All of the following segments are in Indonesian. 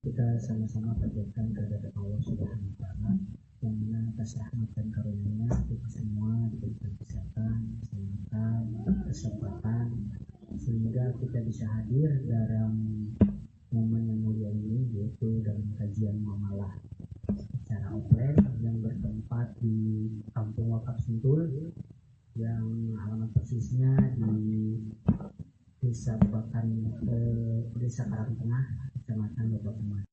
Kita sama-sama panjatkan kehadirat Allah Subhanahu wa taala yang mana atas rahmat dan karunia kita semua diberikan kesehatan, keselamatan, kesempatan sehingga kita bisa hadir dalam momen yang mulia ini, yaitu dalam kajian muamalah secara offline yang bertempat di Kampung Wakaf Sentul yang alamat persisnya di Desa Babakan, Desa Karangtengah, Kecamatan Babakan.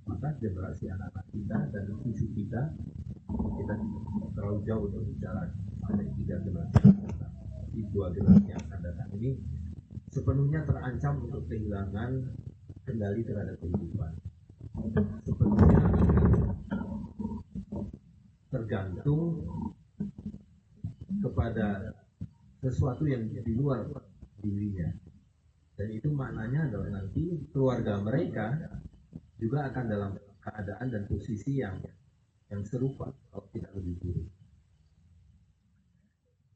Maka generasi anak-anak kita dan cucu kita terlalu jauh untuk bicara ada 3 generasi, di 2 generasi yang akan datang ini sepenuhnya terancam untuk kehilangan kendali terhadap kehidupan. Sepenuhnya tergantung kepada sesuatu yang di luar dirinya, dan itu maknanya adalah nanti keluarga mereka juga akan dalam keadaan dan posisi yang serupa kalau tidak lebih buruk.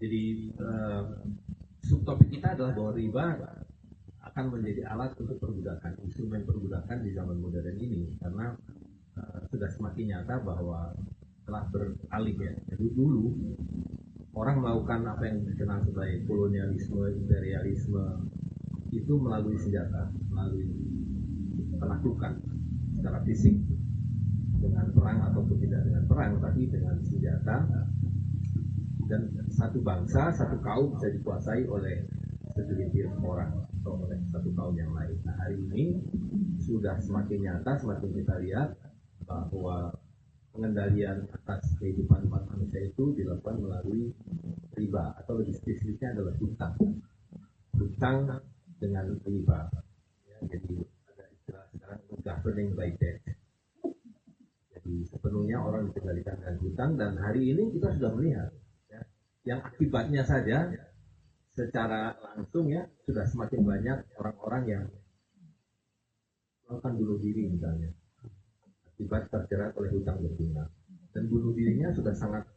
Jadi subtopik kita adalah bahwa riba akan menjadi alat untuk perbudakan, instrumen perbudakan di zaman modern ini, karena sudah semakin nyata bahwa telah beralih ya. Jadi dulu orang melakukan apa yang dikenal sebagai kolonialisme, imperialisme itu melalui senjata, melalui penaklukan secara fisik dengan perang ataupun tidak dengan perang, tapi dengan senjata, dan satu bangsa, satu kaum bisa dikuasai oleh segelintir orang atau oleh satu kaum yang lain. Nah, hari ini sudah semakin nyata, semakin kita lihat bahwa pengendalian atas kehidupan umat manusia itu dilakukan melalui riba, atau lebih spesifiknya adalah hutang dengan riba. Ya, jadi ada istilah sekarang governing by debt. Jadi sepenuhnya orang dikendalikan dengan hutang, dan hari ini kita sudah melihat ya, yang akibatnya saja secara langsung ya sudah semakin banyak orang-orang yang melakukan bunuh diri misalnya akibat terjerat oleh hutang berbunga, dan bunuh dirinya sudah sangat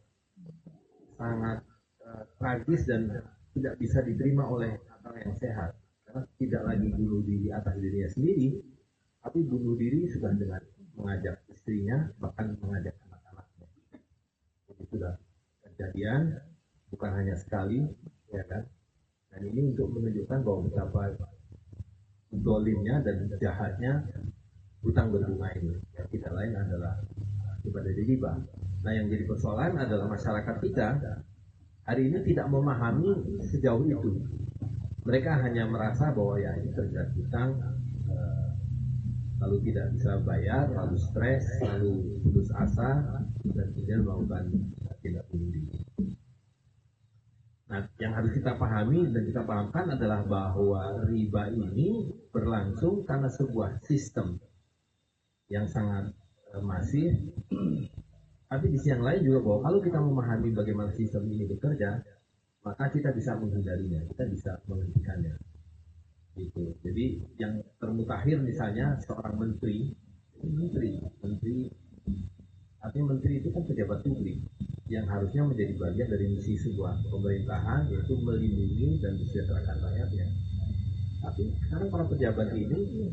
tragis dan tidak bisa diterima oleh akal yang sehat, karena tidak lagi bunuh diri atas dirinya sendiri, tapi bunuh diri sudah dengan mengajak istrinya, bahkan mengajak anak-anaknya. Jadi sudah kejadian bukan hanya sekali, ya kan? Dan ini untuk menunjukkan bahwa betapa dolimnya dan jahatnya hutang berbunga ini. Yang tidak lain adalah akibat dari riba. Nah, yang jadi persoalan adalah masyarakat kita hari ini tidak memahami sejauh itu. Mereka hanya merasa bahwa ya ini terjerat hutang, lalu tidak bisa bayar, lalu stres, lalu putus asa, dan kemudian melakukan tindak bunuh diri. Nah, yang harus kita pahami dan kita pahamkan adalah bahwa riba ini berlangsung karena sebuah sistem yang sangat masif. Tapi di sisi yang lain juga bahwa kalau kita memahami bagaimana sistem ini bekerja, maka kita bisa menghindarinya, kita bisa menghentikannya. Gitu. Jadi yang termutakhir misalnya seorang menteri, artinya menteri itu kan pejabat publik yang harusnya menjadi bagian dari misi sebuah pemerintahan, yaitu melindungi dan mensejahterakan rakyatnya. Tapi sekarang para pejabat ini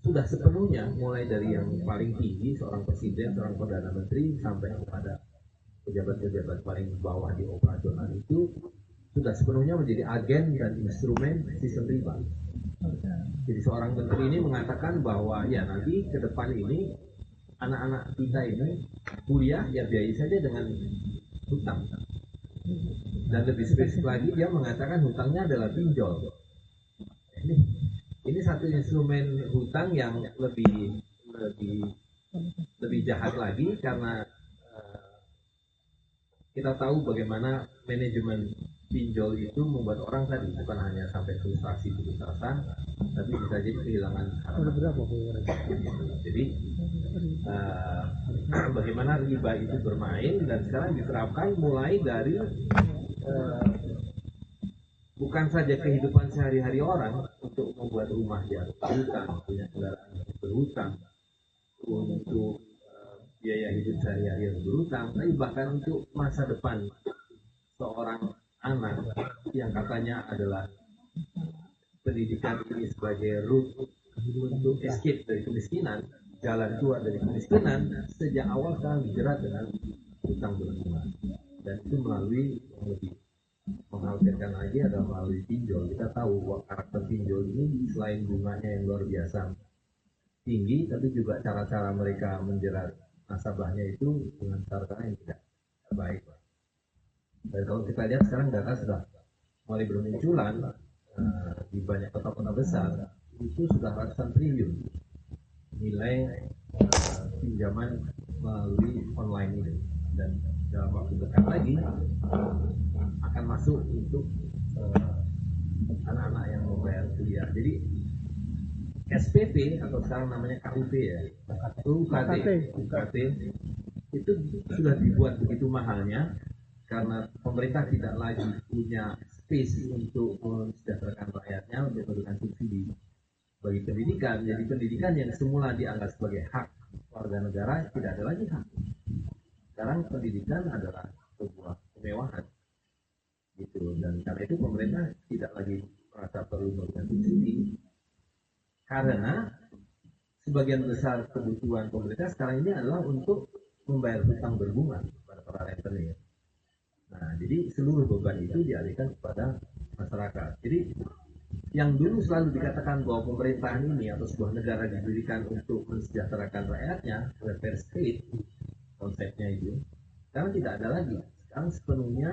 sudah sepenuhnya, mulai dari yang paling tinggi, seorang presiden, seorang perdana menteri, sampai kepada pejabat-pejabat paling bawah di operasional itu, sudah sepenuhnya menjadi agen dan instrumen sistem riba. Jadi seorang menteri ini mengatakan bahwa ya nanti ke depan ini anak-anak kita ini kuliah ya biayai saja dengan hutang. Dan lebih spesifik lagi dia mengatakan hutangnya adalah pinjol. Ini satu instrumen hutang yang lebih jahat lagi, karena kita tahu bagaimana manajemen pinjol itu membuat orang tadi bukan hanya sampai frustrasi putus asa, tapi bisa jadi kehilangan harapan. Jadi bagaimana riba itu bermain, dan sekarang diterapkan mulai dari bukan saja kehidupan sehari-hari orang untuk membuat rumah dia berhutang, punya kendaraan berhutang, untuk biaya hidup sehari-hari yang berhutang, tapi bahkan untuk masa depan seorang anak yang katanya adalah pendidikan ini sebagai root untuk escape dari kemiskinan, jalan keluar dari kemiskinan, sejak awal sekarang dijerat dengan hutang berbunga, dan itu melalui yang lebih mengkhawatirkan lagi adalah melalui pinjol. Kita tahu bahwa karakter pinjol ini selain bunganya yang luar biasa tinggi, tapi juga cara-cara mereka menjerat nasabahnya itu dengan cara-cara yang tidak baik. Dan kalau kita lihat sekarang data sudah mulai bermunculan di banyak kota-kota besar, itu sudah ratusan triliun nilai pinjaman melalui online ini, dan dalam waktu dekat lagi akan masuk untuk anak-anak yang mau bayar kuliah. Jadi SPP atau sekarang namanya KUT ya, UKT itu sudah dibuat begitu mahalnya karena pemerintah tidak lagi punya space untuk mensejahterakan rakyatnya, untuk memberikan subsidi bagi pendidikan. Jadi pendidikan yang semula dianggap sebagai hak warga negara tidak ada lagi hak. Sekarang pendidikan adalah sebuah kemewahan, gitu. Dan karena itu pemerintah tidak lagi merasa perlu memberikan subsidi, karena sebagian besar kebutuhan pemerintah sekarang ini adalah untuk membayar hutang berbunga kepada para rentenir. Nah, jadi seluruh beban itu dialihkan kepada masyarakat. Jadi yang dulu selalu dikatakan bahwa pemerintahan ini atau sebuah negara didirikan untuk mensejahterakan rakyatnya, welfare state, konsepnya itu, sekarang tidak ada lagi. Sekarang sepenuhnya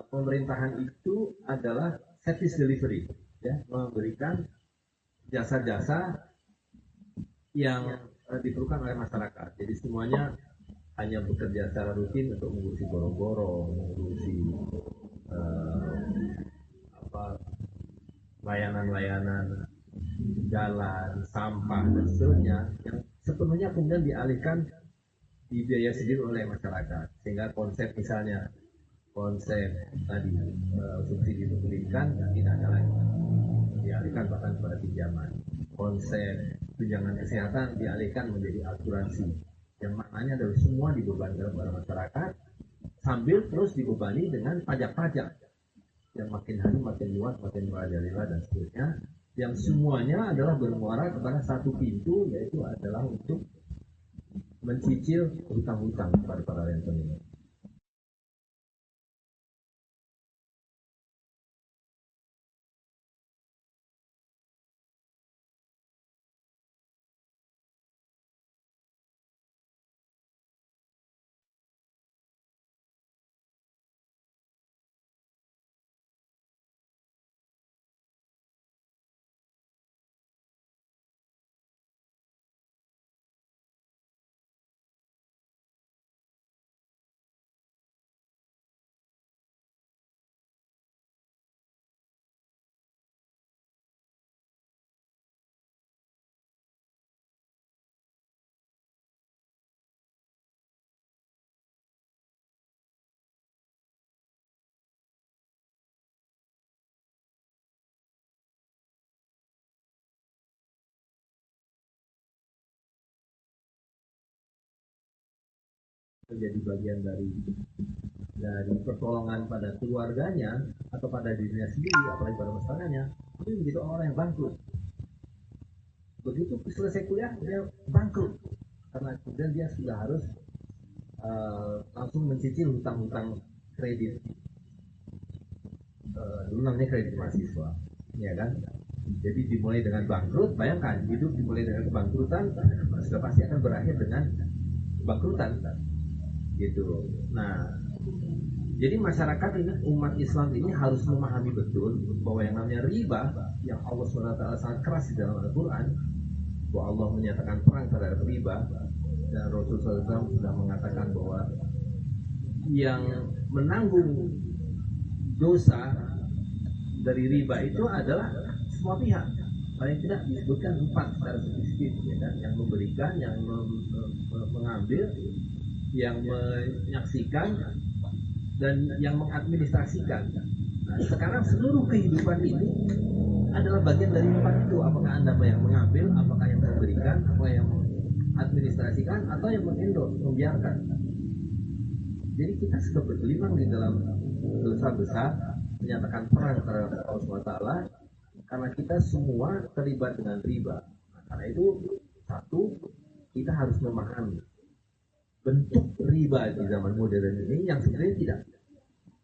pemerintahan itu adalah service delivery, ya, memberikan jasa-jasa yang diperlukan oleh masyarakat. Jadi semuanya hanya bekerja secara rutin untuk mengurusi boro-boro, mengurusi layanan-layanan jalan, sampah, dan seterusnya, yang sepenuhnya kemudian dialihkan dibiaya sendiri oleh masyarakat. Sehingga konsep misalnya konsep tadi subsidi untuk pendidikan tidak ada lagi, dialihkan bahkan kepada pinjaman. konsep tunjangan kesehatan dialihkan menjadi asuransi, yang maknanya adalah semua dibebankan kepada masyarakat sambil terus dibebani dengan pajak-pajak yang makin hari makin luas, makin merajalela dan seterusnya, yang semuanya adalah bermuara kepada satu pintu, yaitu adalah untuk mencicil hutang-hutang kepada para rentenir. Menjadi bagian dari pertolongan pada keluarganya atau pada dirinya sendiri, apalagi pada masyarakatnya, itu menjadi orang yang bangkrut. Begitu selesai kuliah dia bangkrut karena kemudian dia sudah harus langsung mencicil hutang-hutang kredit, dulu namanya kredit mahasiswa, ya kan? Jadi dimulai dengan bangkrut, bayangkan hidup dimulai dengan kebangkrutan, sudah pasti akan berakhir dengan kebangkrutan, gitu. Nah, jadi masyarakat ini, umat Islam ini harus memahami betul bahwa yang namanya riba, yang Allah SWT sangat keras di dalam Al-Quran, bahwa Allah menyatakan perang terhadap riba, dan Rasulullah SAW sudah mengatakan bahwa yang menanggung dosa dari riba itu adalah semua pihak. Paling tidak disebutkan 4 secara spesifik, ya kan? Yang memberikan, yang mengambil, yang menyaksikan, dan yang mengadministrasikan. Nah, sekarang seluruh kehidupan ini adalah bagian dari 4 itu. Apakah Anda yang mengambil, apakah yang memberikan, apakah yang mengadministrasikan, atau yang mengendorse, membiarkan. Jadi kita sudah bergelimang di dalam dosa besar, menyatakan perang terhadap Allah SWT, karena kita semua terlibat dengan riba. Nah, karena itu, satu, kita harus memahami bentuk riba di zaman modern ini yang sebenarnya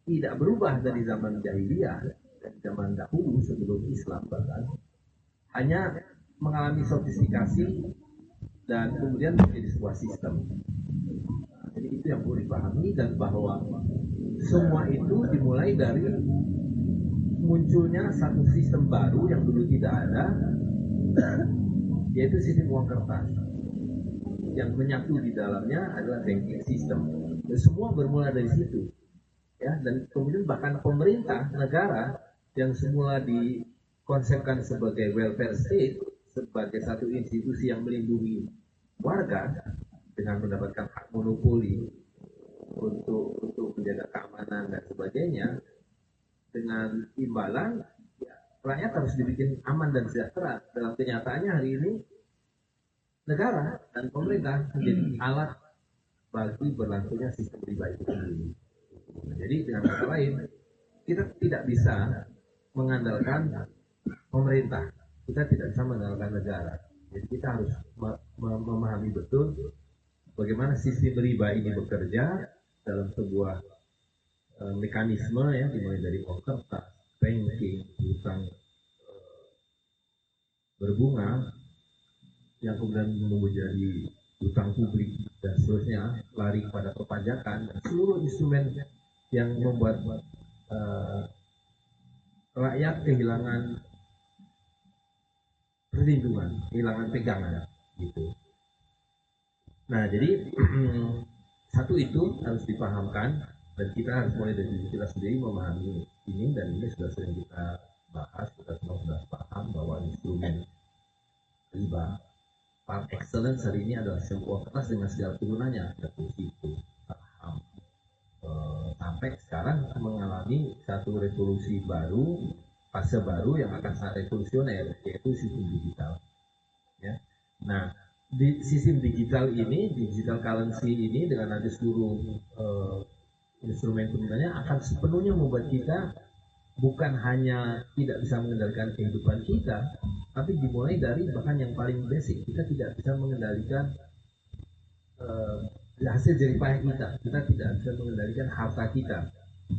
tidak berubah dari zaman jahiliyah, dari zaman dahulu sebelum Islam bahkan, hanya mengalami sofistikasi dan kemudian menjadi sebuah sistem. Jadi itu yang perlu dipahami, dan bahwa semua itu dimulai dari munculnya satu sistem baru yang dulu tidak ada, yaitu sistem uang kertas. Yang menyatu di dalamnya adalah banking system. Dan semua bermula dari situ. Ya, dan kemudian bahkan pemerintah negara yang semula dikonsepkan sebagai welfare state, sebagai satu institusi yang melindungi warga dengan mendapatkan hak monopoli untuk menjaga keamanan dan sebagainya, dengan imbalan ya, rakyat harus dibikin aman dan sejahtera. Dalam kenyataannya hari ini negara dan pemerintah menjadi alat bagi berlangsungnya sistem riba itu sendiri. Jadi dengan kata lain, kita tidak bisa mengandalkan pemerintah, kita tidak bisa mengandalkan negara. Jadi kita harus memahami betul bagaimana sistem riba ini bekerja dalam sebuah mekanisme, ya, dimulai dari uang kertas, banking, hutang berbunga, yang kemudian menjadi hutang publik dan seterusnya, lari pada perpajakan, dan seluruh instrumen yang membuat rakyat kehilangan perlindungan, kehilangan pegangan, gitu. Nah, jadi satu itu harus dipahamkan, dan kita harus mulai dari diri kita sendiri memahami ini, dan ini sudah sering kita bahas, kita semua sudah paham bahwa instrumen riba par excellence hari ini adalah sebuah kertas dengan segala turunannya, ada itu saham, sampai sekarang mengalami satu revolusi baru, fase baru yang akan sangat revolusioner, yaitu sistem digital. Nah, di sistem digital ini, digital currency ini dengan ada seluruh instrumen penundannya akan sepenuhnya membuat kita bukan hanya tidak bisa mengendalikan kehidupan kita, tapi dimulai dari bahkan yang paling basic, kita tidak bisa mengendalikan hasil jeripaya kita tidak bisa mengendalikan harta kita.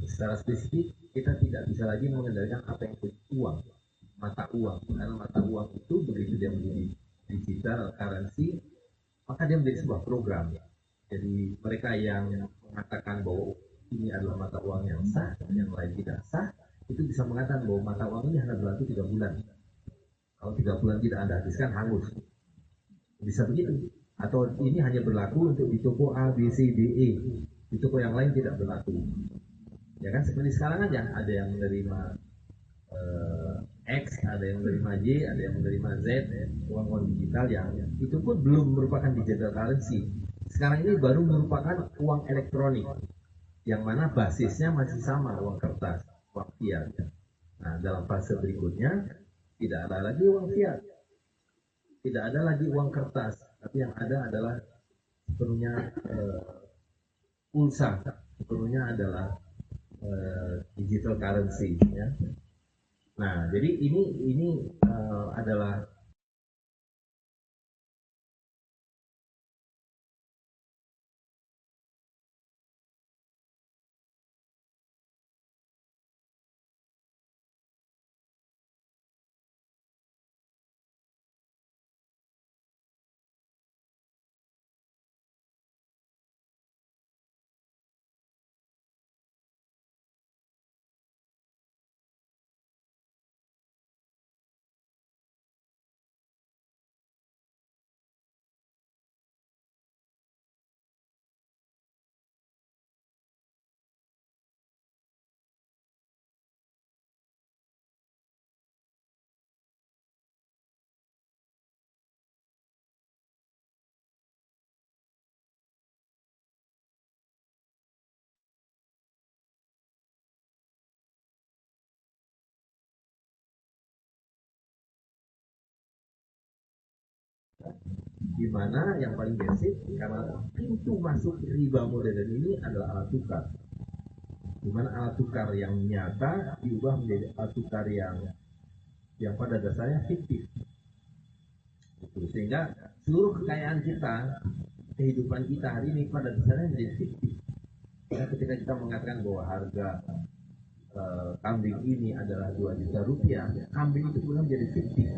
Secara spesifik, kita tidak bisa lagi mengendalikan apa yang itu uang, mata uang, karena mata uang itu begitu dia menjadi digital currency, maka dia menjadi sebuah program. Jadi mereka yang mengatakan bahwa ini adalah mata uang yang sah, yang lain tidak sah, itu bisa mengatakan bahwa mata uang ini hanya berlaku 3 bulan. Kalau 3 bulan tidak Anda habiskan, hangus. Bisa begitu. Atau ini hanya berlaku untuk di toko A, B, C, D, E. Di toko yang lain tidak berlaku. Ya kan, seperti sekarang aja, ada yang menerima X, ada yang menerima Y, ada yang menerima Z, uang-uang digital yang itu pun belum merupakan digital currency. Sekarang ini baru merupakan uang elektronik, yang mana basisnya masih sama, uang kertas, uang fiat. Nah, dalam fase berikutnya tidak ada lagi uang fiat, tidak ada lagi uang kertas, tapi yang ada adalah sepenuhnya pulsa, sepenuhnya adalah digital currency. Ya. Nah, jadi ini adalah di mana yang paling basic, karena pintu masuk riba modern ini adalah alat tukar, di mana alat tukar yang nyata diubah menjadi alat tukar yang pada dasarnya fiktif. Sehingga seluruh kekayaan kita, kehidupan kita hari ini pada dasarnya menjadi fiktif. Ya, ketika kita mengatakan bahwa harga kambing ini adalah 2 juta rupiah, kambing itu kemudian menjadi fiktif.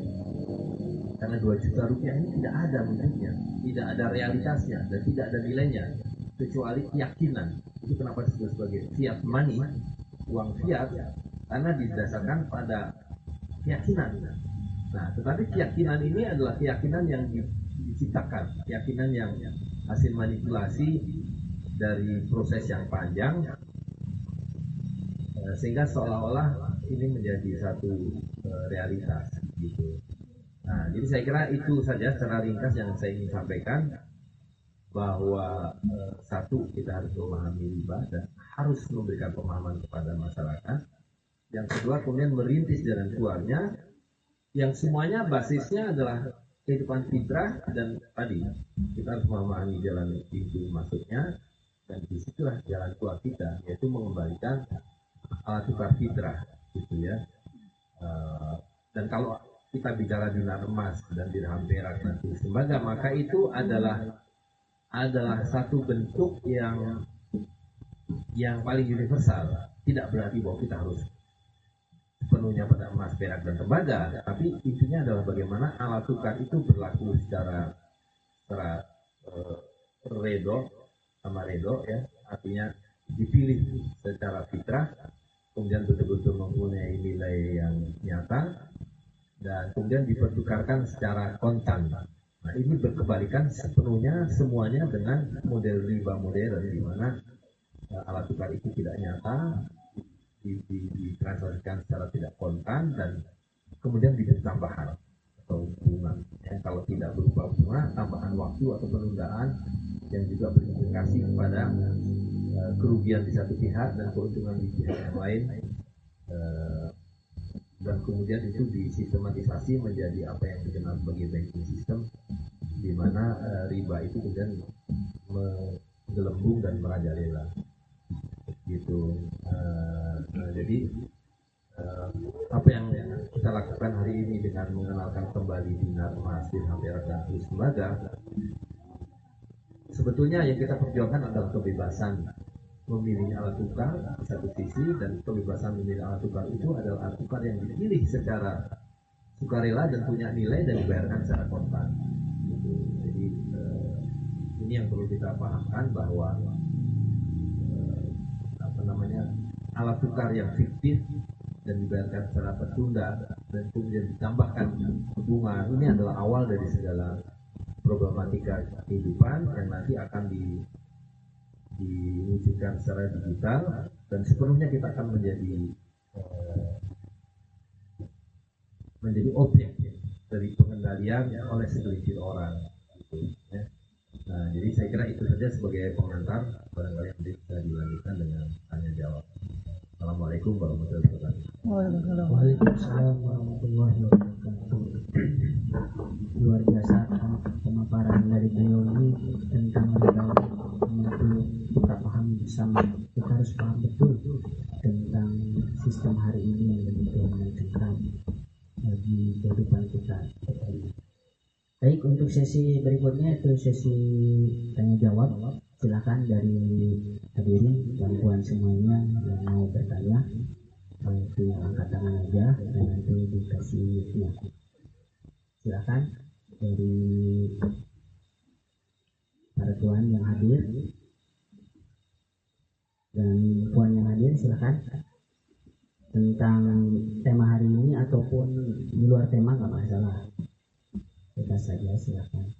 Karena 2 juta rupiah ini tidak ada wujudnya, tidak ada realitasnya, dan tidak ada nilainya, kecuali keyakinan. Itu kenapa disebut sebagai fiat money, uang fiat, karena didasarkan pada keyakinan. Nah, tetapi keyakinan ini adalah keyakinan yang diciptakan, keyakinan yang hasil manipulasi dari proses yang panjang, sehingga seolah-olah ini menjadi satu realitas gitu. Nah, jadi saya kira itu saja secara ringkas yang saya ingin sampaikan, bahwa satu, kita harus memahami riba dan harus memberikan pemahaman kepada masyarakat. Yang kedua, kemudian merintis jalan keluarnya, yang semuanya basisnya adalah kehidupan fitrah, dan tadi kita harus memahami jalan pintu masuknya, dan disitulah jalan keluar kita, yaitu mengembalikan alat tukar fitrah gitu ya. Dan kalau kita bicara dinar emas dan dirham perak dan sembaga, maka itu adalah satu bentuk yang paling universal. Tidak berarti bahwa kita harus sepenuhnya pada emas, perak dan tembaga, tapi intinya adalah bagaimana alat tukar itu berlaku secara redo sama redo, ya, artinya dipilih secara fitrah, kemudian betul-betul mempunyai nilai yang nyata, dan kemudian dipertukarkan secara kontan. Nah, ini berkebalikan sepenuhnya semuanya dengan model riba modern, di mana alat tukar itu tidak nyata, ditransaksikan secara tidak kontan, dan kemudian diberi tambahan atau bunga. Kalau tidak berupa bunga, tambahan waktu atau penundaan yang juga berimplikasi kepada kerugian di satu pihak dan keuntungan di pihak yang lain. Dan kemudian itu disistematisasi menjadi apa yang dikenal sebagai banking system, di mana riba itu kemudian menggelembung dan merajalela gitu. Jadi apa yang kita lakukan hari ini dengan mengenalkan kembali dinar emas, dirham perak dan terus lembaga, sebetulnya yang kita perjuangkan adalah kebebasan memilih alat tukar di satu sisi, dan kebebasan memilih alat tukar itu adalah alat tukar yang dipilih secara sukarela dan punya nilai dan dibayarkan secara kontan. Gitu. Jadi ini yang perlu kita pahamkan bahwa alat tukar yang fiktif dan dibayarkan secara tertunda dan kemudian ditambahkan bunga, ini adalah awal dari segala problematika kehidupan yang nanti akan diwujudkan secara digital, dan sepenuhnya kita akan menjadi objek dari pengendalian oleh segelintir orang gitu, ya. Nah, jadi saya kira itu saja sebagai pengantar, barangkali nanti bisa dilanjutkan dengan tanya jawab. Assalamualaikum warahmatullahi wabarakatuh. Waalaikumsalam warahmatullahi wabarakatuh. Luar biasa pemaparan dari beliau ini tentang yang perlu kita pahami bersama. Kita harus paham betul tentang sistem hari ini yang demikian menentukan bagi kehidupan kita. Baik, untuk sesi berikutnya itu sesi tanya jawab. Silakan dari hadirin dan semuanya yang mau bertanya, tinggal angkat tangan aja dan nanti dikasih mic. Silakan dari para tuan yang hadir dan puan yang hadir, silakan tentang tema hari ini ataupun di luar tema nggak masalah, kita saja silakan.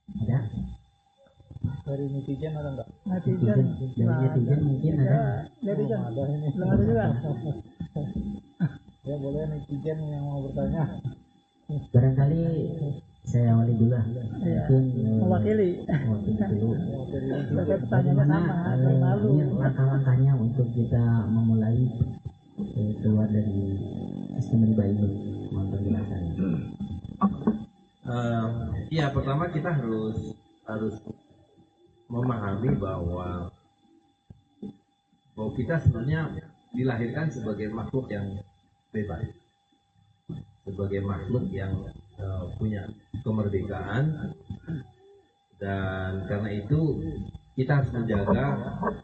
Ada dari netizen ada enggak? netizen, dari netizen mungkin ada. Netizen ada ini. Belum ada juga. Ya boleh netizen yang mau bertanya. Barangkali saya awali dulu lah. Mungkin Mewakili dulu. Pertanyaannya sama. Ini langkah-langkahnya untuk kita memulai keluar dari sistem riba ini, mohon penjelasannya. Ya, pertama kita harus memahami bahwa kita sebenarnya dilahirkan sebagai makhluk yang bebas, sebagai makhluk yang punya kemerdekaan, dan karena itu kita harus menjaga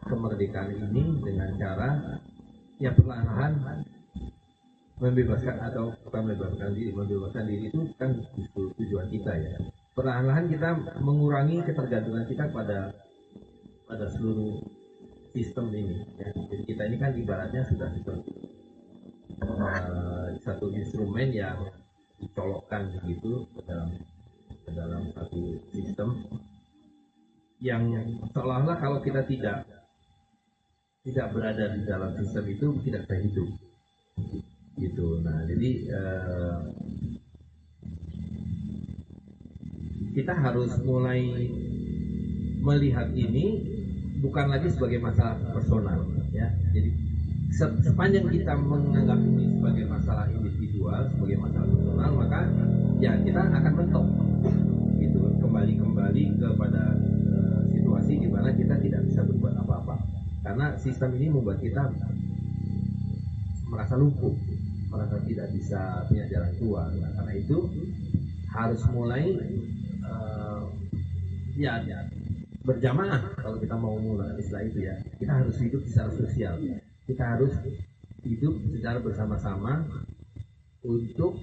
kemerdekaan ini dengan cara ya perlahan-lahan membebaskan, atau bukan membebaskan diri itu kan tujuan kita ya. Perlahan-lahan kita mengurangi ketergantungan kita pada seluruh sistem ini ya. Jadi kita ini kan ibaratnya sudah seperti satu instrumen yang dicolokkan begitu ke dalam satu sistem yang seolah-olah kalau kita tidak berada di dalam sistem itu tidak bisa hidup gitu. Nah, jadi kita harus mulai melihat ini bukan lagi sebagai masalah personal ya. Jadi sepanjang kita menganggap ini sebagai masalah individual, sebagai masalah personal, maka ya kita akan mentok gitu, kembali kepada situasi di mana kita tidak bisa berbuat apa-apa karena sistem ini membuat kita merasa lumpuh, merasa tidak bisa punya jalan keluar. Nah, karena itu harus mulai berjamaah kalau kita mau mulai istilah itu ya. Kita harus hidup secara sosial, kita harus hidup secara bersama-sama untuk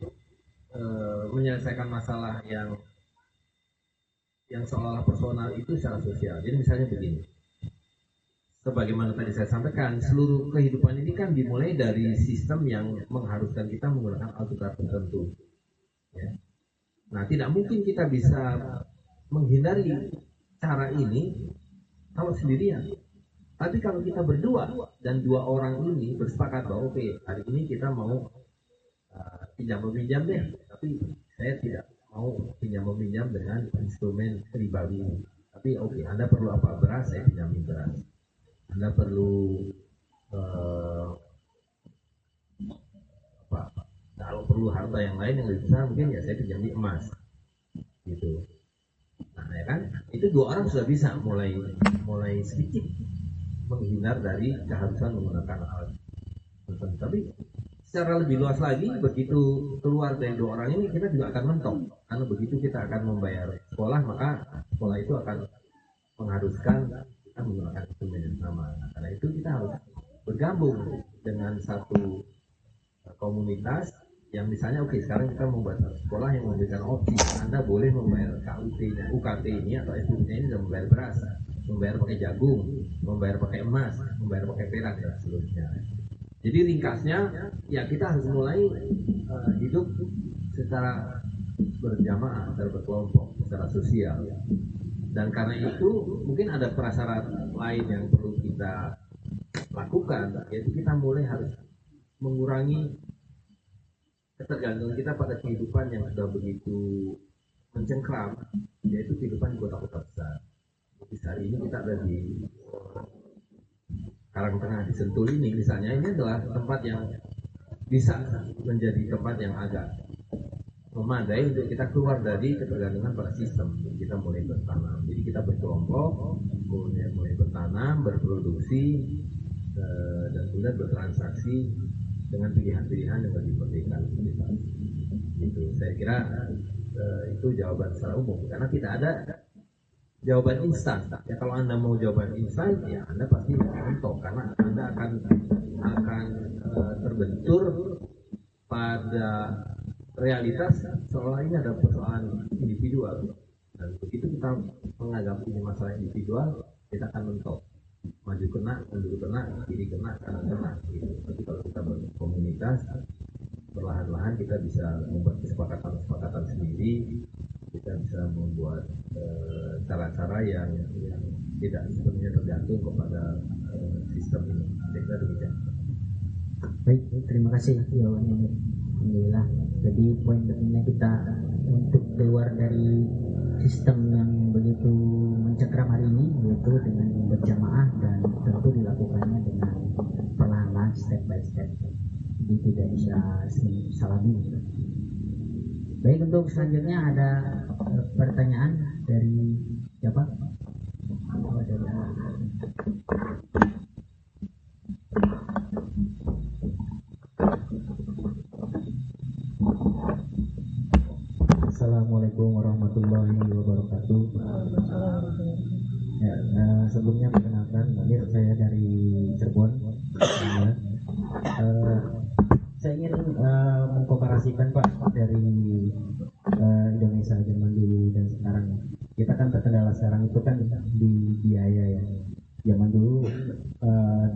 menyelesaikan masalah yang seolah-olah personal itu secara sosial. Jadi misalnya begini, sebagaimana tadi saya sampaikan, seluruh kehidupan ini kan dimulai dari sistem yang mengharuskan kita menggunakan alat tukar tertentu ya. Nah, tidak mungkin kita bisa menghindari cara ini kalau sendirian. Tapi kalau kita berdua dan dua orang ini bersepakat bahwa oke, hari ini kita mau pinjam-meminjam deh, tapi saya tidak mau pinjam-meminjam dengan instrumen ribawi ini. Tapi oke, Anda perlu apa? Beras, saya pinjamin beras. Anda perlu perlu harta yang lain yang lebih besar, mungkin ya saya pinjam di emas gitu. Nah ya kan, itu dua orang sudah bisa mulai sedikit menghindar dari keharusan menggunakan alat tertentu. Tapi secara lebih luas lagi, begitu keluar dari dua orang ini kita juga akan mentok, karena begitu kita akan membayar sekolah, maka sekolah itu akan mengharuskan kita menggunakan instrumen yang sama. Nah, karena itu kita harus bergabung dengan satu komunitas yang misalnya oke, sekarang kita membuat sekolah yang memberikan opsi Anda boleh membayar KUT-nya, UKT-nya atau SUT-nya ini dan membayar beras, membayar pakai jagung, membayar pakai emas, membayar pakai perak dan seterusnya. Jadi ringkasnya ya kita harus mulai hidup secara berjamaah, secara berkelompok, secara sosial. Dan karena itu mungkin ada prasyarat lain yang perlu kita lakukan, yaitu kita mulai harus mengurangi ketergantungan kita pada kehidupan yang sudah begitu mencengkram, yaitu kehidupan di kota-kota besar. Jadi hari ini kita ada di Karangtengah, di Sentul ini misalnya, ini adalah tempat yang bisa menjadi tempat yang agak memadai untuk kita keluar dari ketergantungan pada sistem. Kita mulai bertanam, jadi kita berkelompok, mulai bertanam, berproduksi, dan kemudian bertransaksi dengan pilihan-pilihan yang lebih merdeka. Itu saya kira itu jawaban secara umum, karena tidak ada jawaban instan. Ya kalau Anda mau jawaban instan, ya Anda pasti mentok, karena Anda akan terbentur pada realitas seolah ini ada persoalan individual. Dan begitu kita menganggap ini masalah individual, kita akan mentok. Maju kena, mundur kena, kiri kena, kanan kena gitu. Tapi kalau kita berkomunitas, perlahan-lahan kita bisa membuat kesepakatan sendiri, kita bisa membuat cara-cara yang tidak sepenuhnya tergantung kepada sistem ini. Saya kira demikian. Baik, terima kasih jawabannya. Alhamdulillah. Jadi poin pentingnya kita untuk keluar dari sistem yang begitu mencekram hari ini, yaitu dengan berjamaah, dan tentu dilakukannya dengan perlahan-lahan, step by step. Jadi tidak bisa salami. Baik, untuk selanjutnya ada pertanyaan dari siapa? Assalamualaikum warahmatullahi wabarakatuh. Ya, sebelumnya perkenalkan, Munir, saya dari Cirebon. Saya ingin mengkomparasikan Pak dari Indonesia zaman dulu dan sekarang. Kita kan terkendala sekarang itu kan di biaya ya. Zaman dulu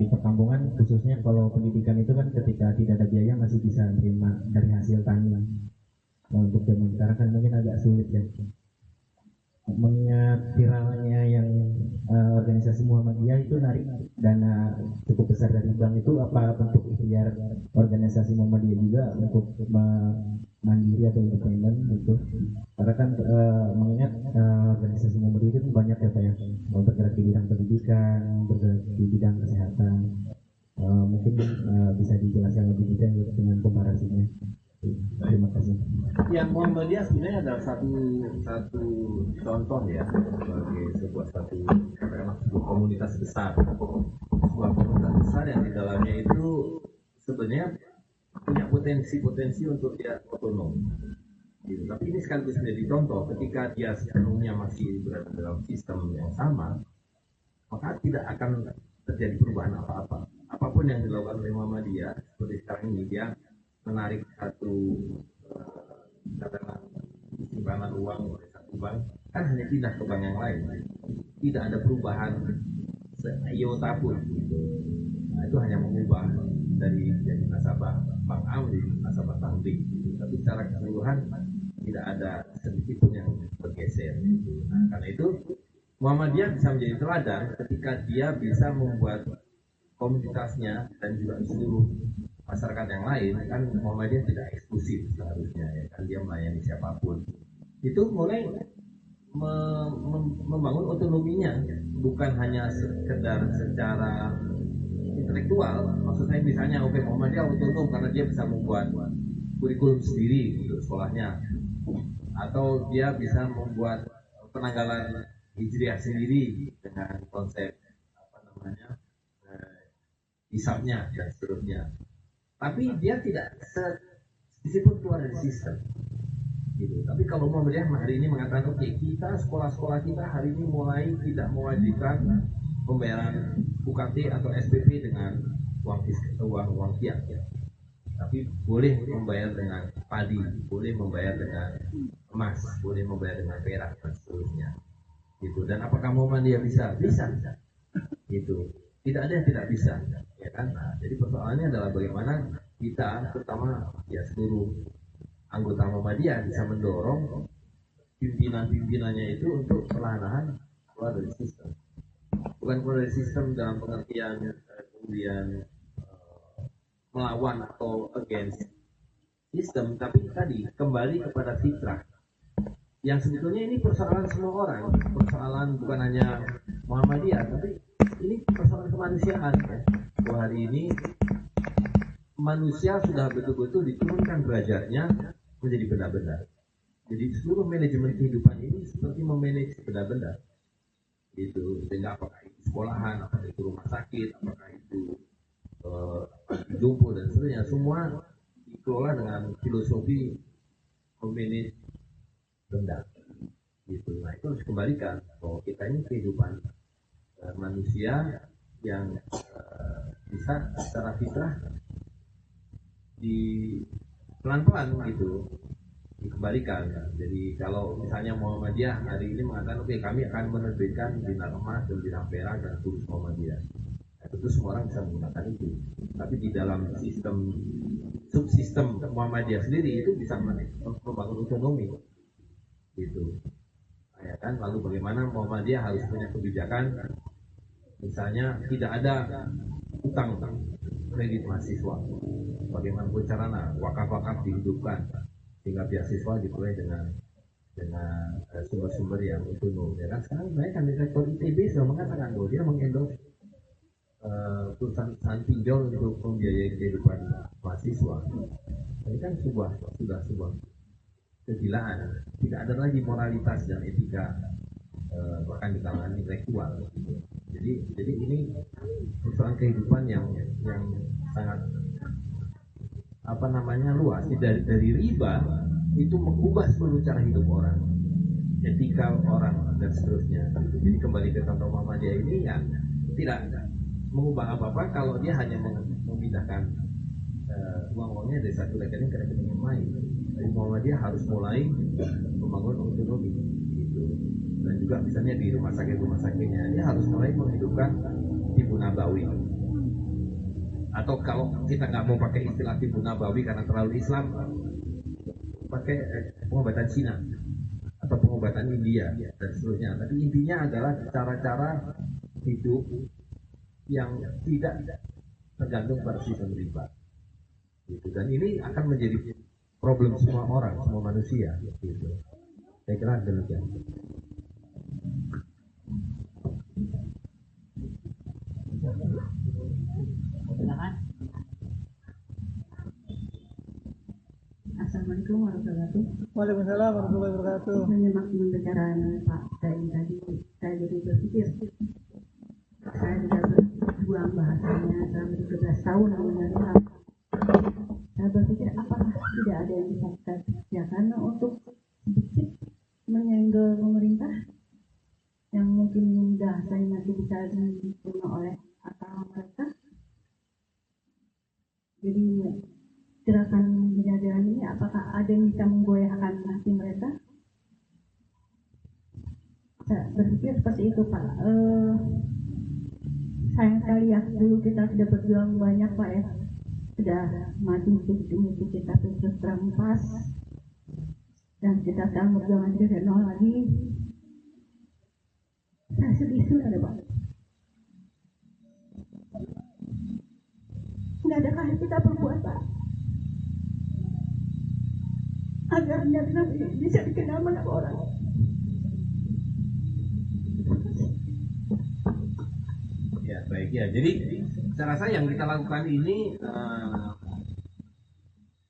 di perkampungan khususnya kalau pendidikan itu kan ketika tidak ada biaya masih bisa terima dari hasil tani. Untuk zaman sekarang kan mungkin agak sulit ya. Mengingat viralnya yang organisasi Muhammadiyah itu narik dana cukup besar dari bank, itu apa bentuk ikhtiar organisasi Muhammadiyah juga untuk mandiri atau independen gitu? Karena kan mengingat organisasi Muhammadiyah itu banyak ya Pak ya, bergerak di bidang pendidikan, bergerak di bidang kesehatan. Mungkin bisa dijelaskan lebih detail dengan komparasinya. Terima kasih. Yang Muhammadiyah sebenarnya adalah satu contoh ya, sebagai sebuah katakanlah sebuah komunitas besar, yang di dalamnya itu sebenarnya punya potensi untuk dia otonom. Gitu. Tapi ini sekaligus menjadi contoh ketika dia sepenuhnya masih berada dalam sistem yang sama, maka tidak akan terjadi perubahan apa-apa. Apapun yang dilakukan oleh Muhammadiyah seperti sekarang ini, dia menarik satu katakanlah simpanan uang oleh satu bank, kan hanya pindah ke bank yang lain, tidak ada perubahan seiota pun gitu. Nah, itu hanya mengubah dari nasabah bank A menjadi nasabah bank B gitu. Tapi secara keseluruhan tidak ada sedikit pun yang bergeser gitu. Nah, karena itu Muhammadiyah bisa menjadi teladan ketika dia bisa membuat komunitasnya dan juga seluruh masyarakat yang lain. Kan Muhammadiyah tidak eksklusif seharusnya ya, kan dia melayani siapapun. Itu mulai membangun otonominya, bukan hanya sekedar secara intelektual. Maksud saya misalnya oke, Muhammadiyah otonom karena dia bisa membuat kurikulum sendiri untuk sekolahnya, atau dia bisa membuat penanggalan hijriah sendiri dengan konsep hisabnya dan seterusnya. Tapi dia tidak meskipun keluar dari sistem gitu. Tapi kalau Muhammadiyah hari ini mengatakan oke, kita sekolah-sekolah kita hari ini mulai tidak mewajibkan pembayaran UKT atau SPP dengan uang fiat ya. Tapi boleh membayar dengan padi, boleh membayar dengan emas, boleh membayar dengan perak dan seterusnya gitu. Dan apakah Muhammadiyah bisa? Bisa gitu. Tidak ada yang tidak bisa ya kan. Nah, jadi persoalannya adalah bagaimana kita, terutama ya seluruh anggota Muhammadiyah, bisa mendorong pimpinan-pimpinannya itu untuk perlahan-lahan keluar dari sistem. Bukan keluar dari sistem dalam pengertian kemudian melawan atau against sistem, tapi tadi kembali kepada fitrah yang sebetulnya ini persoalan semua orang, persoalan bukan hanya Muhammadiyah, tapi ini persoalan kemanusiaan ya. Bahwa hari ini manusia sudah betul-betul diturunkan derajatnya menjadi benda-benda. Jadi seluruh manajemen kehidupan ini seperti memanage benda-benda gitu. Sehingga apakah itu sekolahan, apakah itu rumah sakit, apakah itu jumbo dan seterusnya, semua dikelola dengan filosofi memanage benda gitu. Nah itu harus dikembalikan bahwa kita ini kehidupan manusia yang bisa secara fitrah di pelan-pelan gitu dikembalikan. Jadi kalau misalnya Muhammadiyah hari ini mengatakan oke, kami akan menerbitkan dinar emas dan dinar perak dan kurus Muhammadiyah, ya, tentu semua orang bisa menggunakan itu. Tapi di dalam sistem subsistem Muhammadiyah sendiri itu bisa membangun otonomi gitu ya kan. Lalu bagaimana Muhammadiyah harus punya kebijakan, misalnya tidak ada utang kredit mahasiswa, bagaimana caranya wakaf-wakaf dihidupkan sehingga beasiswa diperoleh dengan sumber-sumber yang otonom ya kan. Sekarang saya kan di sektor ITB sudah mengatakan bahwa dia mengendorse perusahaan pinjol untuk membiayai kehidupan mahasiswa. Ini kan sudah sebuah kegilaan. Tidak ada lagi moralitas dan etika bahkan di kalangan intelektual. Jadi ini persoalan kehidupan yang sangat luas. Dari riba itu mengubah seluruh cara hidup orang, etika orang dan seterusnya. Jadi kembali ke contoh Muhammadiyah ini ya tidak mengubah apa-apa kalau dia hanya memindahkan uang-uangnya dari satu rekening ke rekening yang lain. Jadi Muhammadiyah harus mulai membangun otonomi gitu. Dan juga misalnya di rumah sakitnya dia harus mulai menghidupkan Tibu Nabawi. Atau kalau kita nggak mau pakai istilah Tibu Nabawi karena terlalu Islam, pakai pengobatan Cina atau pengobatan India dan seterusnya. Tapi intinya adalah cara-cara hidup yang tidak tergantung pada sistem riba gitu. Dan ini akan menjadi problem semua orang, semua manusia gitu. Saya kira demikian. Assalamualaikum warahmatullahi wabarakatuh. Waalaikumsalam warahmatullahi wabarakatuh. Menyimak pembicaraan Pak Dain tadi, saya jadi berpikir, saya sudah berjuang bahasanya selama 13 tahun menerima. Saya berpikir apakah tidak ada yang bisa kita kerjakan untuk sedikit menyenggol pemerintah yang mungkin bahasanya nanti bisa diterima oleh akal mereka. Jadi gerakan penjajahan ini apakah ada yang bisa menggoyahkan hati mereka? Saya berpikir seperti itu Pak. Sayang sekali ya, dulu kita sudah berjuang banyak Pak ya, sudah mati hidup kita terus terampas, dan kita sekarang berjuang dari nol lagi. Saya sedih sudah Pak. Nggak adakah kita berbuat Pak agar Nabi bisa dikenal banyak orang? Ya baik ya. Jadi saya rasa yang kita lakukan ini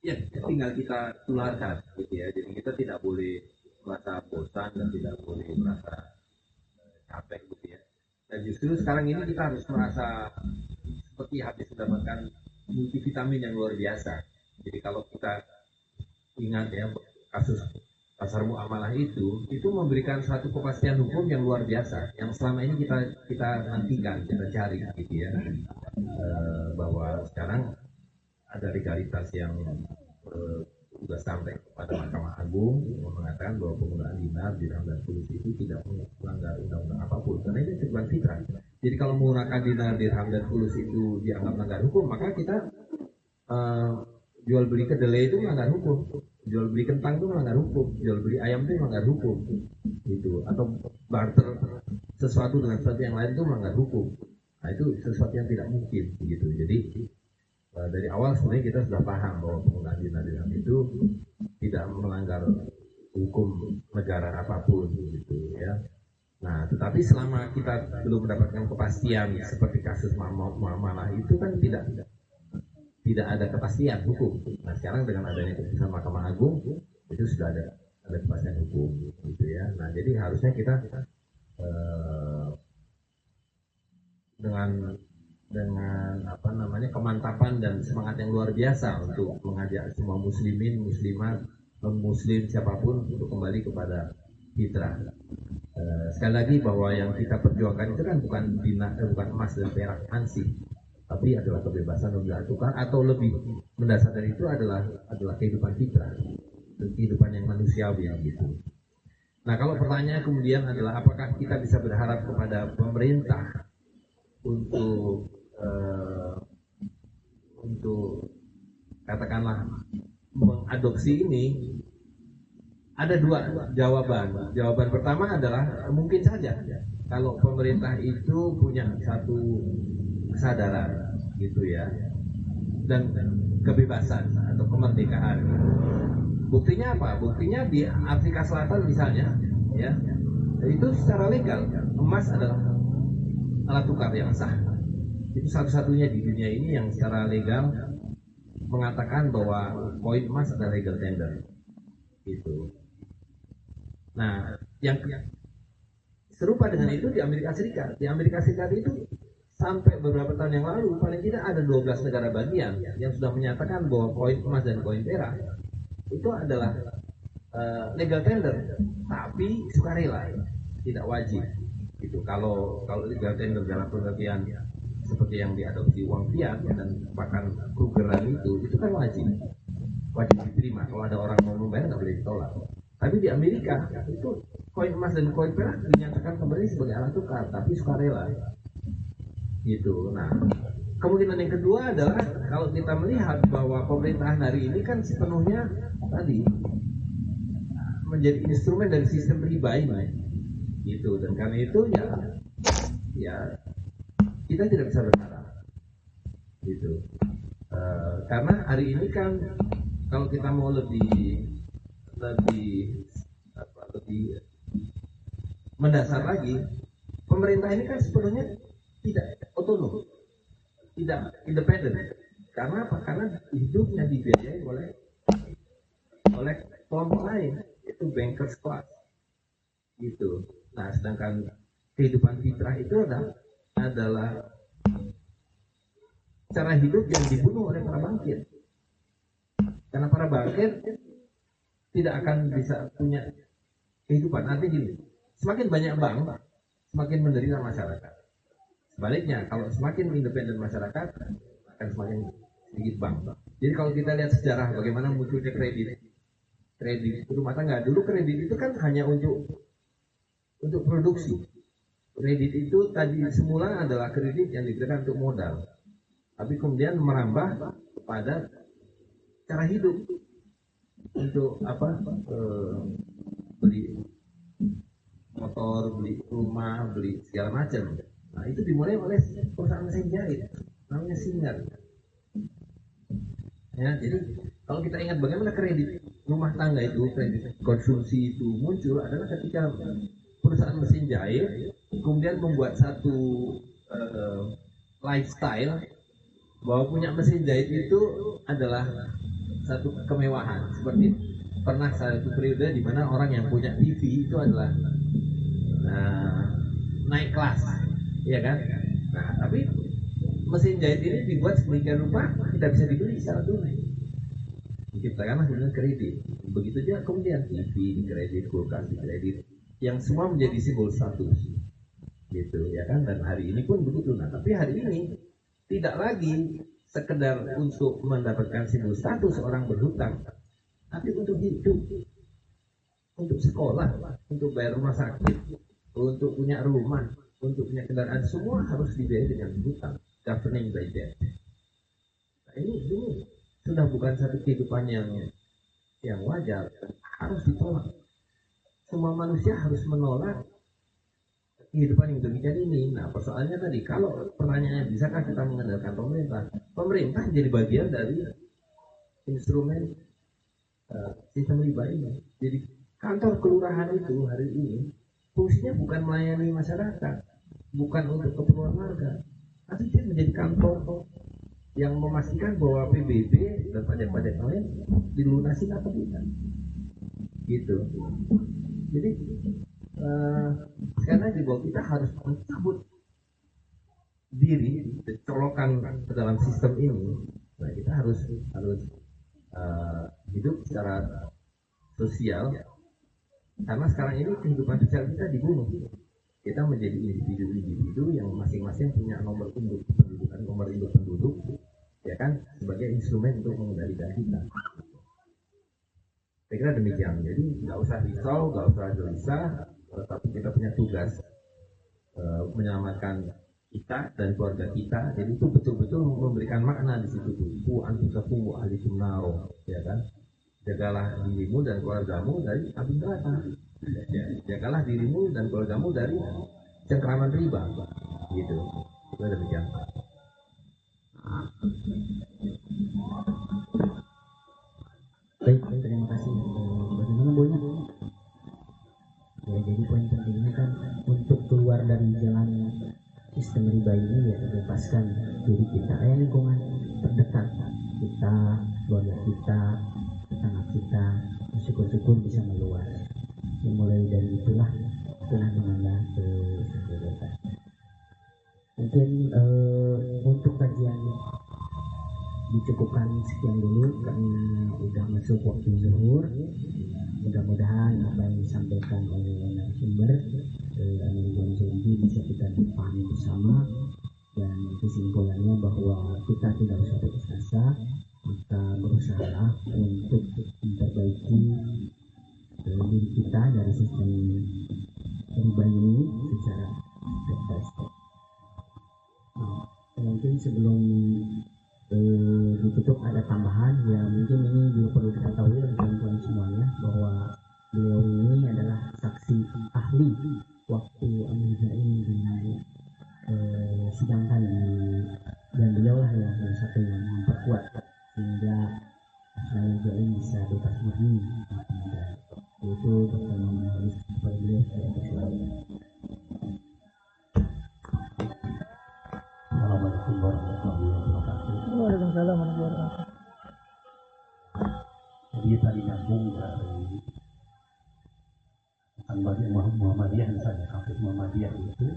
ya tinggal kita tularkan gitu ya. Jadi kita tidak boleh merasa bosan dan tidak boleh merasa capek gitu ya. Dan justru sekarang ini kita harus merasa seperti habis mendapatkan multivitamin yang luar biasa. Jadi kalau kita ingat ya, kasus pasar muamalah itu memberikan satu kepastian hukum yang luar biasa, yang selama ini kita nantikan, kita cari gitu ya. Bahwa sekarang ada legalitas yang sudah sampai kepada Mahkamah Agung yang mengatakan bahwa penggunaan dinar, dirham dan fulus itu tidak melanggar undang-undang apapun, karena itu cukup fitrah. Jadi kalau menggunakan dinar, dirham dan fulus itu dianggap melanggar hukum, maka kita jual beli kedelai itu melanggar hukum, jual beli kentang itu melanggar hukum, jual beli ayam itu melanggar hukum, gitu. Atau barter sesuatu dengan sesuatu yang lain itu melanggar hukum. Nah itu sesuatu yang tidak mungkin, gitu. Jadi dari awal sebenarnya kita sudah paham bahwa penggunaan dinar dirham itu tidak melanggar hukum negara apapun, gitu ya. Nah, tetapi selama kita belum mendapatkan kepastian seperti kasus muamalah itu kan tidak ada kepastian hukum. Nah, sekarang dengan adanya keputusan Mahkamah Agung itu sudah ada kepastian hukum, gitu ya. Nah, jadi harusnya kita dengan apa namanya kemantapan dan semangat yang luar biasa untuk mengajak semua muslimin, muslimat, non muslim siapapun untuk kembali kepada fitrah. Sekali lagi bahwa yang kita perjuangkan itu kan bukan emas dan perak ansih, tapi adalah kebebasan nilai tukar, atau lebih mendasar dari itu adalah kehidupan fitrah, kehidupan yang manusiawi gitu. Nah, kalau pertanyaan kemudian adalah apakah kita bisa berharap kepada pemerintah untuk katakanlah mengadopsi ini? Ada dua jawaban. Jawaban pertama adalah mungkin saja kalau pemerintah itu punya satu kesadaran gitu ya, dan kebebasan atau kemerdekaan. Buktinya apa? Buktinya di Afrika Selatan misalnya ya, itu secara legal emas adalah alat tukar yang sah. Itu satu-satunya di dunia ini yang secara legal mengatakan bahwa koin emas adalah legal tender gitu. Nah, yang serupa dengan itu di Amerika Serikat. Di Amerika Serikat itu sampai beberapa tahun yang lalu paling tidak ada 12 negara bagian yang sudah menyatakan bahwa koin emas dan koin perak itu adalah legal tender, tapi sukarela, tidak wajib. Gitu. Kalau legal tender dalam pengertian seperti yang diadopsi uang fiat dan bahkan Krugeran itu kan wajib diterima. Kalau ada orang mau membayar nggak boleh ditolak. Tapi di Amerika itu koin emas dan koin perak dinyatakan kembali sebagai alat tukar, tapi sukarela. Gitu. Nah, kemungkinan yang kedua adalah kalau kita melihat bahwa pemerintahan hari ini kan sepenuhnya tadi menjadi instrumen dari sistem riba ini, gitu. Dan karena itu ya kita tidak bisa berharap, gitu. Karena hari ini kan kalau kita mau lebih mendasar lagi, pemerintah ini kan sepenuhnya tidak otonom, tidak independen. Karena apa? Karena hidupnya dibiayai oleh kelompok lain, itu bankers class, gitu. Nah, sedangkan kehidupan fitrah itu adalah cara hidup yang dibunuh oleh para bankir. Karena para bankir tidak akan bisa punya kehidupan. Artinya gini, semakin banyak bank, semakin menderita masyarakat. Sebaliknya, kalau semakin independen masyarakat, akan semakin sedikit bank. Jadi kalau kita lihat sejarah bagaimana munculnya kredit rumah tangga, dulu kredit itu kan hanya untuk produksi. Kredit itu tadi semula adalah kredit yang diberikan untuk modal, tapi kemudian merambah kepada cara hidup, untuk beli motor, beli rumah, beli segala macam. Nah, itu dimulai oleh perusahaan mesin jahit namanya Singer. Ya, jadi kalau kita ingat bagaimana kredit rumah tangga itu, kredit konsumsi itu muncul adalah ketika perusahaan mesin jahit kemudian membuat satu lifestyle bahwa punya mesin jahit itu adalah satu kemewahan. Seperti pernah satu periode di mana orang yang punya TV itu adalah naik kelas, ya kan? Nah, tapi mesin jahit ini dibuat sedemikian rupa tidak bisa dibeli secara tunai. Diciptakanlah dengan kredit. Begitu juga kemudian TV dikredit, kulkas dikredit, yang semua menjadi simbol status, gitu, ya kan? Dan hari ini pun begitu. Nah, tapi hari ini tidak lagi sekedar untuk mendapatkan simbol status orang berhutang, tapi untuk hidup, untuk sekolah, untuk bayar rumah sakit, untuk punya rumah, untuk punya kendaraan, semua harus dibayar dengan hutang, governing by debt. Nah, ini sudah bukan satu kehidupan yang wajar, harus ditolak. Semua manusia harus menolak kehidupan yang demikian ini. Nah, persoalannya tadi, kalau pertanyaannya bisakah kita mengandalkan pemerintah? Pemerintah jadi bagian dari instrumen sistem riba ini. Jadi kantor kelurahan itu hari ini fungsinya bukan melayani masyarakat, bukan untuk keperluan warga, tapi dia menjadi kantor yang memastikan bahwa PBB dan pajak-pajak lain dilunasi atau tidak, gitu. Jadi sekali lagi bahwa kita harus mencabut diri, colokan ke dalam sistem ini. Nah, kita harus hidup secara sosial, karena sekarang ini kehidupan sosial kita dibunuh. Kita menjadi individu yang masing-masing punya nomor induk pendudukan, nomor induk penduduk, ya kan, sebagai instrumen untuk mengendalikan kita. Saya kira demikian. Jadi nggak usah risau, nggak usah gelisah, tapi kita punya tugas menyelamatkan kita dan keluarga kita. Jadi itu betul-betul memberikan makna di situ tuh. Ku anfusakum wa ahlikum naro, ya kan? Jagalah dirimu dan keluargamu dari api neraka. Jagalah dirimu dan keluargamu dari cengkraman riba, gitu. Itu demikian. Baik, terima kasih. Bagaimana Bonya? Ya, jadi poin pentingnya kan untuk keluar dari jalan sistem riba ini ya bebaskan diri kita, lingkungan terdekat kita, keluarga kita, tetangga kita, syukur-syukur bisa meluas. Mulai dari itulah menambah ke sosialitas. Mungkin untuk kajian dicukupkan sekian dulu, kami udah masuk waktu zuhur. Mudah-mudahan apa yang disampaikan oleh narasumber dan janji bisa kita pahami bersama, dan kesimpulannya bahwa kita tidak usah putus asa, kita berusaha untuk memperbaiki diri kita dari sistem riba ini secara step by step. Mungkin sebelum ditutup ada tambahan ya, mungkin ini juga perlu diketahui oleh teman-teman semuanya bahwa beliau ini adalah saksi ahli waktu Amir Zain disidangkan dan beliau lah yang salah satu yang memperkuat sehingga Amir Zain bisa bebas murni. Itu pertanyaan harus kepada beliau secara personal. Assalamualaikum warahmatullahi wabarakatuh. Waalaikumsalam warahmatullahi wabarakatuh. Jadi tadi nyambung dari tentang bagian Muhammadiyah, misalnya kampus Muhammadiyah itu,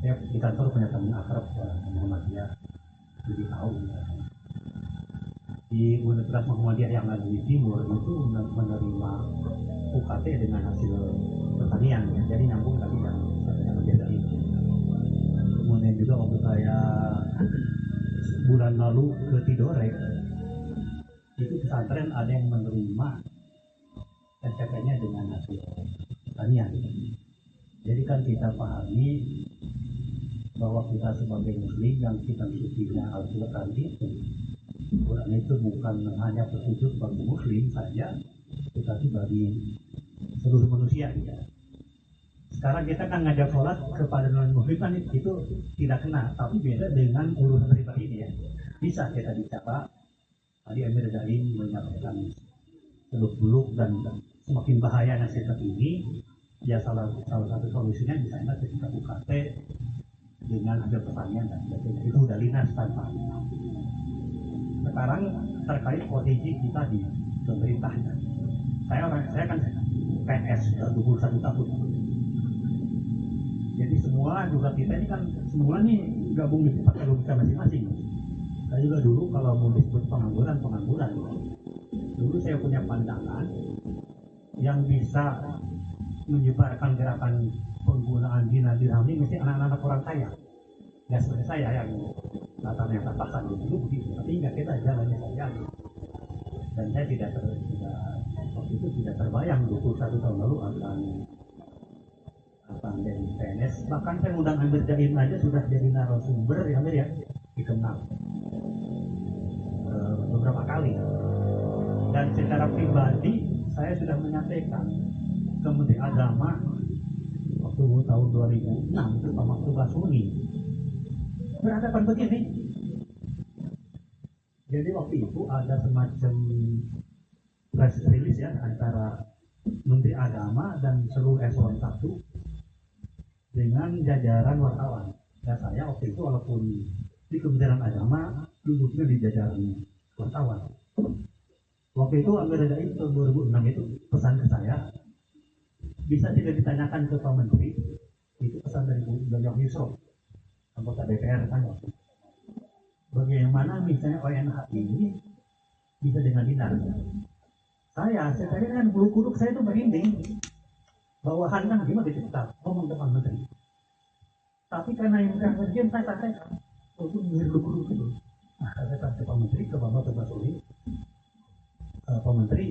saya di kantor punya teman akrab Muhammadiyah, jadi tahu misalnya. Di Universitas Muhammadiyah yang ada di timur itu menerima UKT dengan hasil pertanian, ya. Jadi nyambung tadi yang saya dari itu. Kemudian juga waktu saya bulan lalu ke Tidore, itu pesantren ada yang menerima SPP-nya dengan hasil pertanian. Jadi kan kita pahami bahwa kita sebagai muslim yang kita miliki Al-Quran itu, Quran itu bukan hanya petunjuk bagi muslim saja, tetapi bagi seluruh manusia. Ya. Sekarang kita kan ngajak sholat kepada non-muslim kan itu tidak kena, tapi beda dengan urusan riba ini ya. Bisa kita bicara, tadi Amir Zain menyampaikan seluk-beluk dan semakin bahaya nasihat ini, ya salah satu solusinya misalnya ketika UKT dengan ada pertanyaan dan sebagainya, itu udah linas tanpa. sekarang terkait posisi kita di pemerintah. Saya kan PNS 21 tahun. Jadi semua juga kita ini kan semua nih gabung di partai logika masing-masing. Saya juga dulu kalau mau disebut pengangguran. Dulu saya punya pandangan yang bisa menyebarkan gerakan penggunaan dina dirham ini mesti anak-anak orang kaya. Ya seperti saya yang latarnya katakan dulu begitu. Tapi nggak kita jalannya saja. Dan saya waktu itu tidak terbayang 21 tahun lalu akan jadi PNS. Bahkan saya undang Amir Jain aja sudah jadi narasumber ya Amir ya, dikenal beberapa kali. Dan secara pribadi saya sudah menyampaikan ke Menteri Agama waktu tahun 2006 itu Pak Mahfud Basuni berhadapan begini. Jadi waktu itu ada semacam press release ya antara Menteri Agama dan seluruh eselon 1 dengan jajaran wartawan. Dan saya waktu itu walaupun di Kementerian Agama duduknya di jajaran wartawan. Waktu itu Amir Rais tahun 2006 itu pesan ke saya, bisa tidak ditanyakan ke Pak Menteri, itu pesan dari Bu Dayang Yusro, anggota DPR kan. Bagaimana misalnya ONH ini bisa dengan dinar? Saya tadi kan bulu kuduk saya itu merinding, bawahan kan gimana dicetak ngomong ke Pak Menteri. Tapi karena yang udah ngerjain saya sampaikan, itu bulu kuduk itu. Nah, saya kata ke Pak Menteri, ke Pak Basuri, Pak Menteri,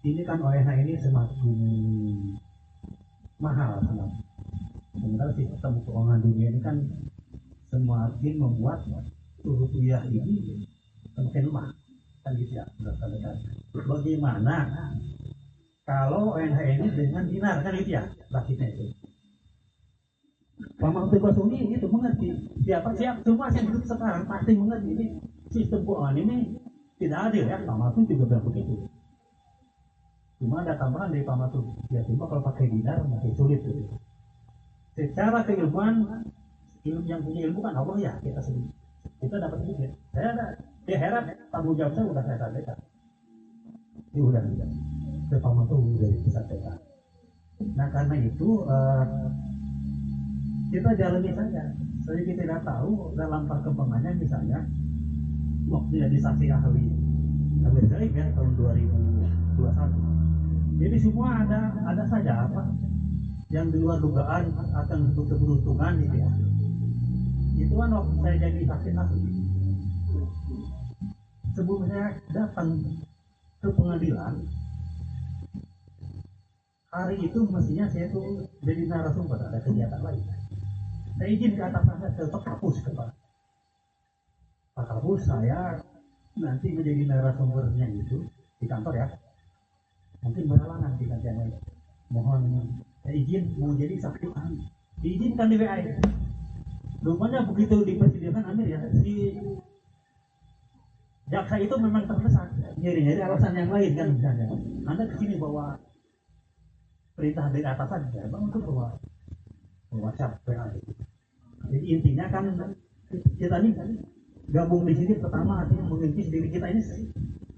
ini kan ONH ini semakin mahal, sementara sistem keuangan dunia ini kan semakin membuat rupiah ini semakin lemah, kan gitu ya. Bagaimana kalau ONH ini dengan dinar, kan gitu ya, basisnya itu. Pak Mahfud Basuni itu mengerti, siap, semua yang hidup sekarang pasti mengerti ini sistem keuangan ini tidak adil ya. Pak Mahfud juga bilang begitu. Cuma ada tambahan dari Pak Mahfud, ya cuma kalau pakai dinar masih sulit gitu. Secara keilmuan, yang punya ilmu kan Allah ya, kita dapat sedikit. Saya heran, tanggung jawab saya udah saya sampaikan. Ini udah ke Pak Mahfud udah disampaikan. Nah karena itu kita jalani saja. Jadi kita tidak tahu dalam perkembangannya misalnya waktu jadi saksi ahli Amir Jain ya tahun 2021. Jadi semua ada saja apa yang di luar dugaan akan untuk keberuntungan gitu ya. Itu kan waktu saya jadi saksi ahli. Sebelum saya datang ke pengadilan, hari itu mestinya saya tuh jadi narasumber, ada kegiatan lain. Saya izin ke atasan ke Pak Kapus ke Pak Kapus, saya nanti menjadi narasumbernya itu di kantor ya. Mungkin berhalangan di kantor lain. Mohon saya izin mau jadi saksi ahli. Diizinkan di WA. Rupanya begitu di persidangan Amir ya, si jaksa itu memang terdesak, nyari alasan yang lain kan misalnya. Anda kesini bawa perintah dari atasan, ya bang itu bawa WhatsApp WA. Jadi intinya kan kita ini gabung di sini pertama artinya mengintis diri kita ini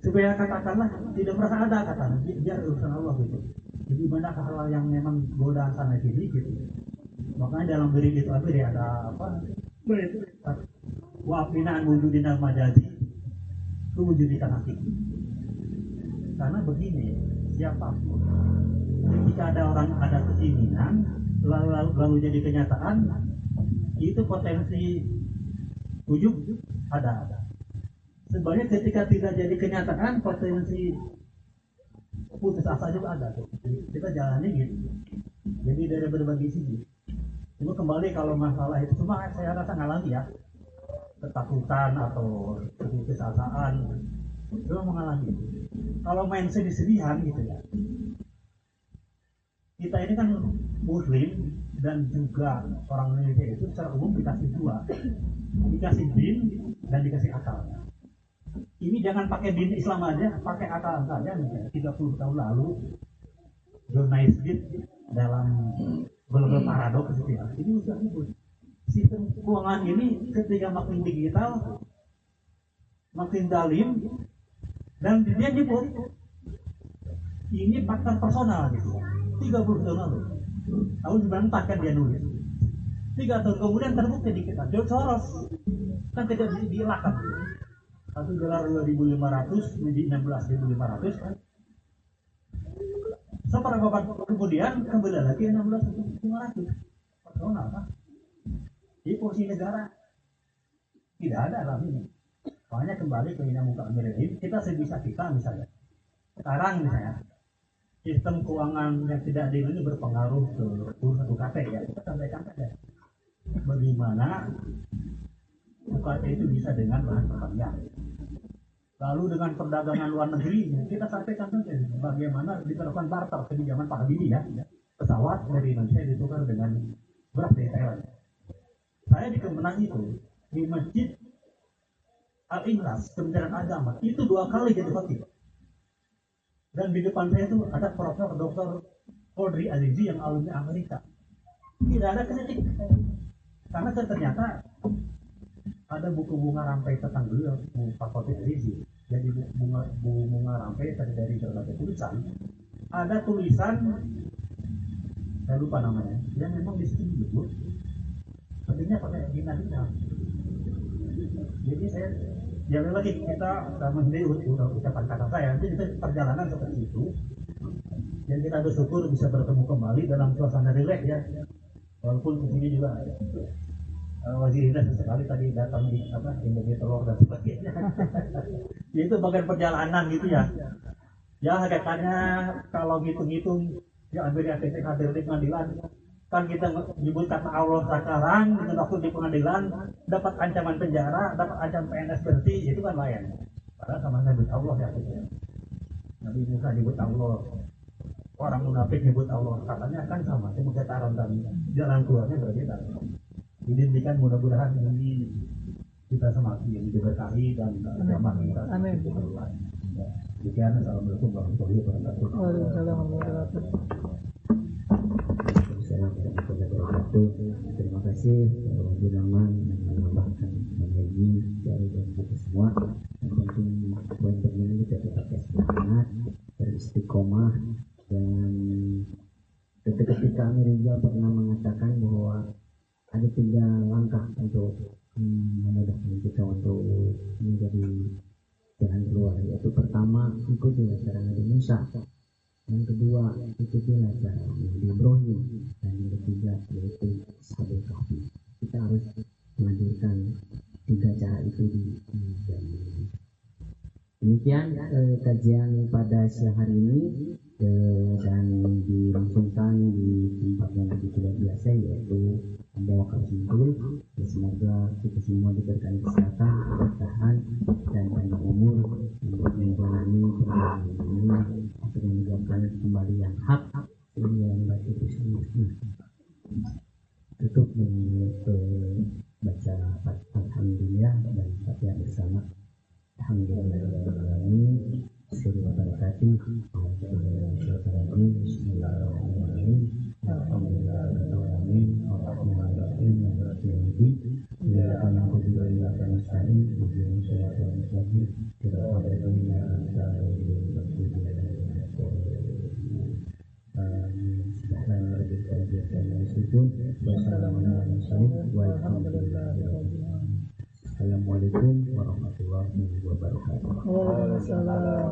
supaya katakanlah tidak merasa ada katanya, biar urusan Allah gitu. Jadi banyak hal yang memang godaan sana sini gitu. Makanya dalam diri itu ada apa? Wafina wujudina majazi kewujudikan hakiki. Karena begini, siapapun ketika ada orang ada keinginan lalu jadi kenyataan, itu potensi ujub ada. Sebenarnya ketika tidak jadi kenyataan, potensi putus asa juga ada tuh. Kita jalani gitu. Jadi dari berbagai sisi. Cuma kembali kalau masalah itu cuma saya rasa ngalami ya, ketakutan atau putus asaan, cuma mengalami. Kalau main sedih-sedihan gitu ya. Kita ini kan Muslim dan juga orang Indonesia itu secara umum dikasih dua, dikasih din dan dikasih akal. Ini jangan pakai din Islam aja, pakai akal saja. Misalnya 30 tahun lalu John Naisbitt dalam global paradox gitu ya, ini sudah disebut sistem keuangan ini ketika makin digital makin dalim, dan dia nyebut ini faktor personal gitu. 30 tahun lalu, tahun 94 kan dia nulis. 3 tahun kemudian terbukti di kita. George Soros kan tidak dielakkan. Satu dolar 2.500 menjadi 16.500 kan. Seberapa kemudian kembali lagi 16.500 personal kan. Di porsi negara tidak ada lah ini. Makanya kembali ke ini muka Amerika ini, kita sebisa kita misalnya. Sekarang misalnya sistem keuangan yang tidak adil ini berpengaruh ke kurs UKT ya. Kita sampaikan saja. Bagaimana UKT itu bisa dengan bahan pertanian. Lalu dengan perdagangan luar negeri kita sampaikan saja bagaimana diterapkan barter di zaman Pak Habibie ya. Pesawat dari Indonesia ditukar dengan beras dari Thailand. Saya di Kemenang itu di Masjid Al-Ikhlas Kementerian Agama itu 2 kali jadi khotib. Dan di depan saya itu ada Profesor Dr. Audrey Azizi yang alumni Amerika. Tidak ada kritik. Karena ternyata ada buku bunga rampai tentang beliau, Pak Audrey Azizi. Jadi bunga rampai tadi dari berbagai tulisan. Ada tulisan, saya lupa namanya, yang memang di situ disebut. Sepertinya pakai dinamika. Jadi saya jangan lagi kita menghindari ucapan kata saya. Nanti kita perjalanan seperti itu. Dan kita bersyukur bisa bertemu kembali dalam suasana rileks ya. Walaupun di sini juga Wazir Hidayat sesekali tadi datang di bagi telur dan sebagainya. Itu bagian perjalanan gitu ya. Ya hakikatnya kalau ngitung-ngitung ya Amerika ATT hadir di pengadilan kan kita nyebut kata Allah sekarang dengan waktu di pengadilan dapat ancaman penjara, dapat ancaman PNS berhenti, itu kan lain. Padahal sama nyebut Allah ya gitu. Nabi Musa nyebut Allah, orang munafik nyebut Allah, katanya kan sama, cuma ketaran dan jalan keluarnya berbeda. Ini kan mudah-mudahan ini kita semakin diberkahi dan agama kita. Amin. Demikian, assalamualaikum warahmatullahi wabarakatuh. Waalaikumsalam warahmatullahi wabarakatuh. Terima kasih Ibu Naman yang menambahkan energi dari kita semua. Yang penting poin penting kita tetap semangat, beristiqomah, dan ketika Amerika pernah mengatakan bahwa ada 3 langkah untuk memudahkan kita untuk menjadi jalan keluar, yaitu pertama ikuti ajaran Nabi Musa, yang kedua ikutilah ajaran Nabi Ibrahim, dan yang ketiga yaitu Ashabul Kahfi. Kita harus menghadirkan 3 cara itu di zaman ini. Demikian kajian pada siang hari ini, dan dilangsungkan di tempat yang lebih tidak biasa, yaitu Anda Wakaf Sentul. Semoga kita semua diberikan kesehatan, keberkahan, dan panjang umur untuk menjalani perjalanan ini untuk menegakkan kembali yang hak sehingga yang baik itu semua. Tutup dengan baca Alhamdulillah dan Fatihah bersama. Alhamdulillahirrahmanirrahim. Bismillahirrahmanirrahim. Bismillahirrahmanirrahim. Alhamdulillahirrahmanirrahim. Ar-Rahmanirrahim. Maliki yaumiddin. Iyyaka na'budu wa iyyaka nasta'in. Ihdinas siratal mustaqim. Siratal ladzina an'amta 'alaihim ghairil maghdubi 'alaihim. Assalamualaikum warahmatullahi wabarakatuh. Waalaikumsalam.